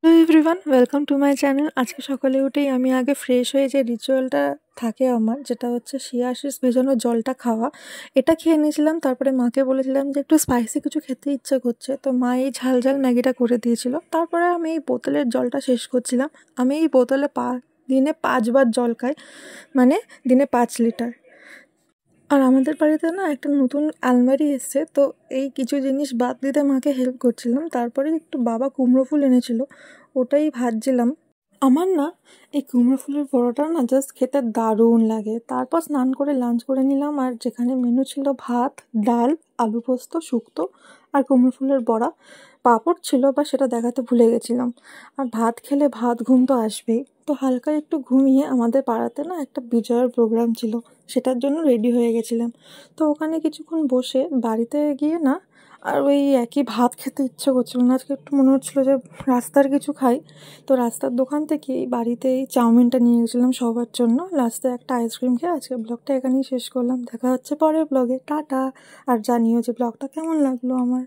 Hello everyone, welcome to my channel. আজকে সকালে উঠেই আমি আগে ফ্রেশ হয়ে যে রিচুয়ালটা থাকে আমার, যেটা হচ্ছে শিয়া শীষ ভেজানো জলটা খাওয়া, এটা খেয়ে নিয়েছিলাম। তারপরে মাকে বলেছিলাম যে একটু স্পাইসি কিছু খেতে ইচ্ছে করছে, তো মা এই ঝাল ঝাল ম্যাগিটা করে দিয়েছিল। তারপরে আমি এই বোতলের জলটা শেষ করছিলাম। আমি এই বোতলে দিনে 5 বার জল খাই, মানে দিনে 5 লিটার। আর আমাদের বাড়িতে না একটা নতুন আলমারি এসছে, তো এই কিছু জিনিস বাদ দিতে মাকে হেল্প করছিলাম। তারপরে একটু বাবা কুমড়ো ফুল এনেছিল, ওটাই ভাজছিলাম। আমার না এই কুমড়ো ফুলের বড়াটা না জাস্ট খেতে দারুণ লাগে। তারপর স্নান করে লাঞ্চ করে নিলাম, আর যেখানে মেনু ছিল ভাত, ডাল, আলু পোস্ত, শুক্তো আর কুমড়ো ফুলের বড়া। পাঁপড় ছিল বা সেটা দেখাতে ভুলে গেছিলাম। আর ভাত খেলে ভাত ঘুম তো আসবেই, তো হালকা একটু ঘুমিয়ে আমাদের পাড়াতে না একটা বিজয়ের প্রোগ্রাম ছিল, সেটার জন্য রেডি হয়ে গেছিলাম। তো ওখানে কিছুক্ষণ বসে বাড়িতে গিয়ে না আর ওই একই ভাত খেতে ইচ্ছে করছিল না, আজকে একটু মনে হচ্ছিলো যে রাস্তার কিছু খাই। তো রাস্তার দোকান থেকেই বাড়িতে এই চাউমিনটা নিয়ে গেছিলাম সবার জন্য। লাস্টে একটা আইসক্রিম খেয়ে আজকে ব্লগটা এখানেই শেষ করলাম। দেখা হচ্ছে পরের ব্লগে, টাটা। আর জানিও যে ব্লগটা কেমন লাগলো আমার।